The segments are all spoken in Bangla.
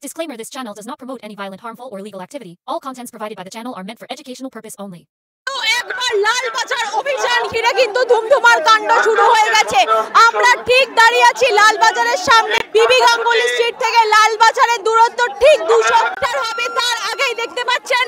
Disclaimer: this channel does not promote any violent, harmful, or illegal activity. All contents provided by the channel are meant for educational purpose only. Lalbazar অভিযান ঘিরে কিন্তু ধুমধুমার কাণ্ড শুরু হয়ে গেছে। আমরা ঠিক দাঁড়িয়ে আছি লালবাজারের সামনে। বিবি গাঙ্গুলি স্ট্রিট থেকে লালবাজারের দূরত্ব ঠিক 200 মিটার হবে। তার আগেই দেখতে পাচ্ছেন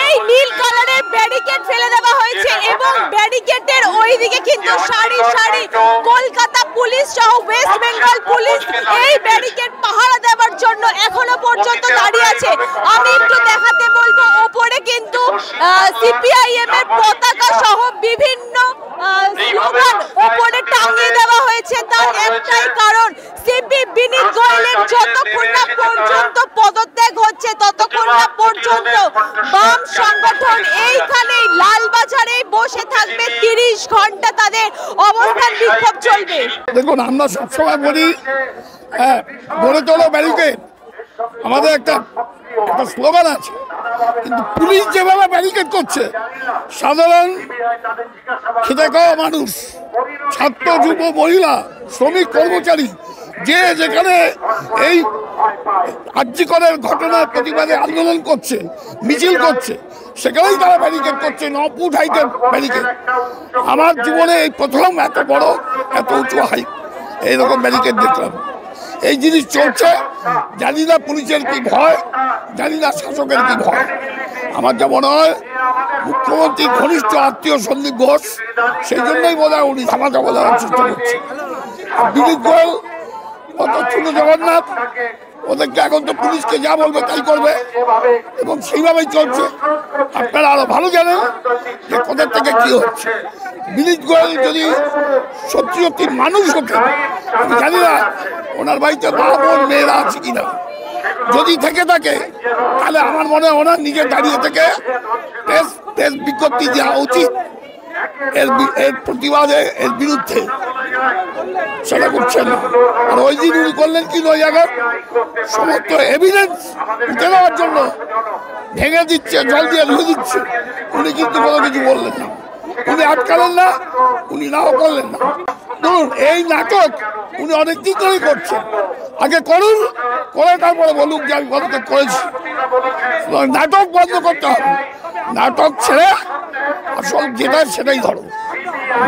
এই নীল কালারের ব্যারিকেড ফেলে দেওয়া হয়েছে এবং ব্যারিকেডের ওইদিকে কিন্তু সারি সারি কলকাতা পুলিশ সহ ওয়েস্ট বেঙ্গল পুলিশ এই ব্যারিকেড পাহারা দেওয়ার জন্য এখনো পর্যন্ত দাঁড়িয়ে আছে। আমি একটু দেখাতে বলবো, ওপরে কিন্তু সিপিআইএম এর পতাকা সহ বিভিন্ন স্লোগান উপরে টাঙিয়ে দেওয়া হয়েছে। তার একটাই কারণ, সিপি বিনীত গোয়েলের যতক্ষণ না পর্যন্ত পদত্যাগ হচ্ছে ততক্ষণ না পর্যন্ত বাম সংগঠন এইখানেই লালবাজারে বসে থাকবে। 30 ঘন্টা তাদের অবস্থান বিক্ষোভ চলবে। দেখুন, আমরা সবসময় বলি গড়ে তোলো ব্যারিকেড, আমাদের একটা স্লোগান আছে, কিন্তু পুলিশ যেভাবে ব্যারিকেড করছে, সাধারণ খেটে খাওয়া মানুষ, ছাত্র, যুব, মহিলা, শ্রমিক, কর্মচারী যে যেখানে এই আর্যিকরের ঘটনার প্রতিবাদে আন্দোলন করছে, মিছিল করছে, সেখানেই তারা ব্যারিকেড করছে। 9 ফুট হাইটের ব্যারিকেড। আমার জীবনে এই প্রথম এত বড়, এত উঁচু হাইট এইরকম ব্যারিকেড দেখলাম। এই জিনিস চলছে। জানি না পুলিশের কি ভয়, জানি না শাসকের কি ভয়। আমার যা মনে হয় মুখ্যমন্ত্রীর ঘনিষ্ঠ আত্মীয় সন্দীপ ঘোষ, সেই জন্যই বোধ হয় উনি ধামাকা বলার চেষ্টা করছে। বিনীত গোয়েল, অত ছোট জগন্নাথ, ওদেরকে এখন তো পুলিশকে যা বলবে তাই করবে এবং সেইভাবেই চলছে। আপনারা আরো ভালো জানেন যে কোথা থেকে কি হচ্ছে। বিনীত গোয়েল যদি সত্যি সত্যি মানুষ হতেন, আমি জানি না ওনার বাড়িতে মা, বোন, মেয়েরা আছে কিনা। যদি থেকে থাকে তাহলে আমার মনে হয় ওনার নিজে দাঁড়িয়ে থেকে প্রেস বিজ্ঞপ্তি দেওয়া উচিত এর প্রতিবাদে, এর বিরুদ্ধে। সেটা করছেন না। আর ওই দিন উনি করলেন কি, ওই জায়গায় সমস্ত এভিডেন্স উঠে দেওয়ার জন্য ভেঙে দিচ্ছে, জল দিয়ে ধুয়ে দিচ্ছে। উনি কিন্তু কোনো কিছু বললেন না, উনি আটকালেন না, উনি নাও করলেন না। ধরুন, এই নাটক উনি অনেকদিন ধরেই করছেন। আগে করুন, করে তারপরে বলুন যে আমি পদত্যাগ করেছি। নাটক বন্ধ করতে হবে। নাটক ছেড়ে আসল যেটা সেটাই ধরো,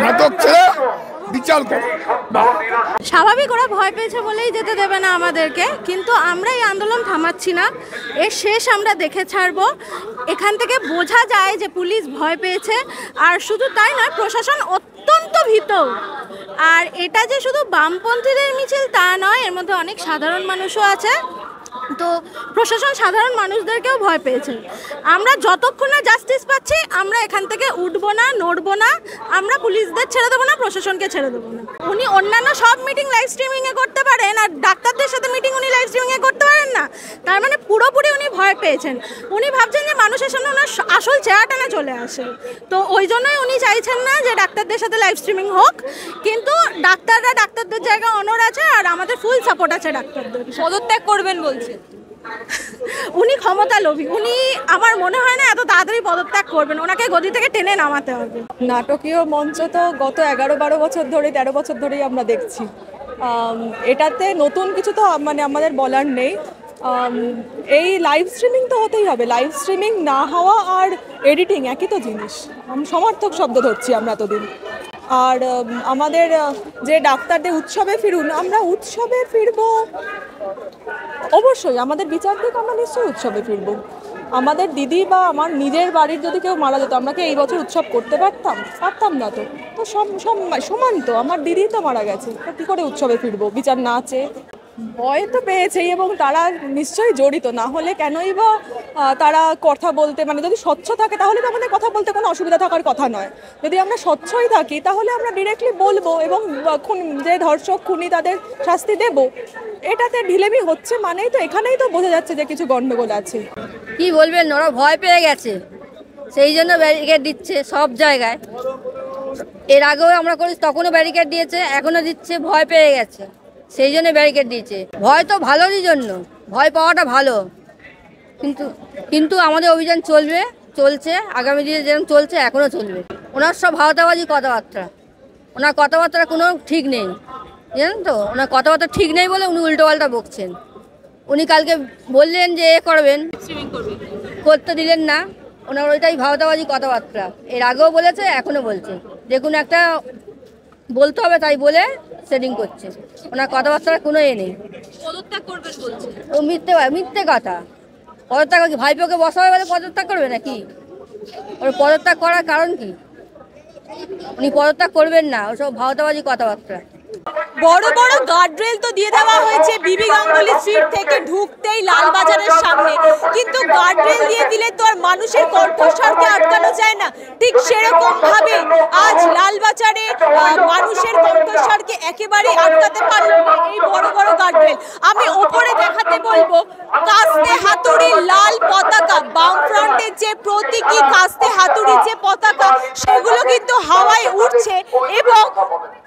নাটক ছেড়ে বিচার করো। স্বাভাবিক, ওরা ভয় পেয়েছে বলেই যেতে দেবে না আমাদেরকে, কিন্তু আমরা এই আন্দোলন থামাচ্ছি না। এর শেষ আমরা দেখে ছাড়বো। এখান থেকে বোঝা যায় যে পুলিশ ভয় পেয়েছে, আর শুধু তাই নয়, প্রশাসন অত্যন্ত ভীত। আর এটা যে শুধু বামপন্থীদের মিছিল তা নয়, এর মধ্যে অনেক সাধারণ মানুষও আছে। তো প্রশাসন সাধারণ মানুষদেরকেও ভয় পেয়েছে। আমরা যতক্ষণ না জাস্টিস পাচ্ছি, আমরা এখান থেকে উঠবো না, নড়বো না। আমরা পুলিশদের ছেড়ে দেবো না, প্রশাসনকে ছেড়ে দেবো না। উনি অন্যান্য সব মিটিং লাইভ স্ট্রিমিংয়ে করতে পারেন, আর ডাক্তারদের সাথে মিটিং উনি লাইভ স্ট্রিমিংয়ে করতে পারেন না। তার মানে পুরোপুরি উনি ভয় পেয়েছেন। উনি ভাবছেন যে মানুষের সামনে ওনার আসল চেহারাটা না চলে আসে। তো ওই জন্যই উনি চাইছেন না যে ডাক্তারদের সাথে লাইভ স্ট্রিমিং হোক। কিন্তু ডাক্তাররা ডাক্তারদের জায়গায় অনড় আছে, আর আমাদের ফুল সাপোর্ট আছে ডাক্তারদের। পদত্যাগ করবেন বলছে উনি ক্ষমতা লোভী। উনি, আমার মনে হয় না এত তাড়াতাড়ি পদত্যাগ করবেন। ওনাকে গদি থেকে টেনে নামাতে হবে। নাটকীয় মঞ্চ তো গত 11-12 বছর ধরে, 13 বছর ধরেই আমরা দেখছি। এটাতে নতুন কিছু তো মানে আমাদের বলার নেই। এই লাইভ স্ট্রিমিং তো হতেই হবে। লাইভ স্ট্রিমিং না হওয়া আর এডিটিং একই তো জিনিস। সমর্থক শব্দ ধরছি আমরা এতদিন। আর আমাদের যে ডাক্তারদের উৎসবে ফিরুন, আমরা উৎসবে ফিরবো অবশ্যই। আমাদের বিচার দিক, আমরা নিশ্চয়ই উৎসবে ফিরবো। আমাদের দিদি বা আমার নিজের বাড়ির যদি কেউ মারা যেত, আমরা কি এই বছর উৎসব করতে পারতাম না। তো সমান তো, আমার দিদি তো মারা গেছে, তো কী করে উৎসবে ফিরবো বিচার না চেয়ে? ভয় তো পেয়েছেই, এবং তারা নিশ্চয়ই জড়িত। না হলে কেনই বা তারা কথা বলতে, মানে যদি স্বচ্ছ থাকে তাহলে তো আমাদের কথা বলতে কোনো অসুবিধা থাকার কথা নয়। যদি আমরা স্বচ্ছই থাকি তাহলে আমরা ডিরেক্টলি বলবো এবং যে ধর্ষক, খুনি, তাদের শাস্তি দেব। এটাতে ঢিলেমি হচ্ছে মানেই তো এখানেই তো বোঝা যাচ্ছে যে কিছু গন্ডগোল আছে। কি বলবেন, ওরা ভয় পেয়ে গেছে, সেই জন্য ব্যারিকেড দিচ্ছে সব জায়গায়। এর আগেও আমরা করি, তখনও ব্যারিকেড দিয়েছে, এখনও দিচ্ছে। ভয় পেয়ে গেছে, সেই জন্য ব্যারিকেড দিয়েছে। ভয় তো ভালোরই জন্য, ভয় পাওয়াটা ভালো। কিন্তু আমাদের অভিযান চলছে, আগামী দিনে যেরকম চলছে এখনও চলবে। ওনার সব ভাওতাবাজি কথাবার্তা, ওনার কথাবার্তার কোনো ঠিক নেই, জানেন তো। ওনার কথাবার্তা ঠিক নেই বলে উনি উল্টোপাল্টা বকছেন। উনি কালকে বললেন যে এ করবেন, করতে দিলেন না। ওনার ওইটাই ভাওতাবাজি কথাবার্তা, এর আগেও বলেছে এখনও বলছে। দেখুন একটা বলতে হবে তাই বলে সেটিং করছে, ওনার কথাবার্তার কোনো এ নেই। ও মিথ্যে কথা। পদত্যাগ কি ভাইপোকে বসাবে বলে পদত্যাগ করবে নাকি? ওর পদত্যাগ করার কারণ কি? উনি পদত্যাগ করবেন না, ওসব ভাওতাবাজি কথাবার্তা। বড় বড় গার্ডরেল তো দিয়ে দেওয়া হয়েছে বিবি গাঙ্গুলি স্ট্রিট থেকে ঢুকতেই লালবাজারের সামনে, কিন্তু গার্ডরেল দিয়ে দিলে তো আর মানুষের কণ্ঠস্বরকে আটকানো যায় না। ঠিক সেরকম ভাবে আজ লালবাজারে মানুষের কণ্ঠস্বরকে একেবারেই আটকাতে পারল না এই বড় বড় গার্ডরেল। আমি ওপরে দেখাতে বলবো কাস্তে হাতুড়ি লাল পতাকা, বাম ফ্রন্টের যে প্রতীকী কাস্তে হাতুড়ি যে পতাকা সেগুলো কিন্তু হাওয়ায় উঠছে এবং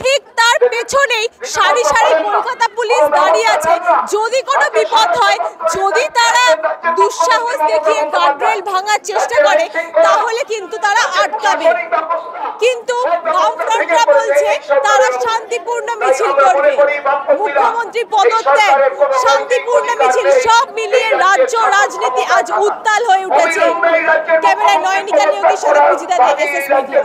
ঠিক তার পেছনেই সারি সারি কলকাতা পুলিশ দাঁড়িয়ে আছে। যদি কোনো বিপদ হয়, যদি তারা দুঃসাহস দেখিয়ে গার্ডরেল ভাঙার চেষ্টা করে তাহলে কিন্তু তারা আটকাবে, কিন্তু বামফ্রন্টরা বলছে তারা শান্তিপূর্ণ মিছিল করবে। মুখ্যমন্ত্রী পদত্যাগ, শান্তিপূর্ণ মিছিল, সব মিলিয়ে রাজ্য রাজনীতি আজ উত্তাল হয়ে উঠেছে। ক্যামেরায় নয়নিকা নিয়োগের সাথে পুজিতা দে, এসএস মিডিয়া।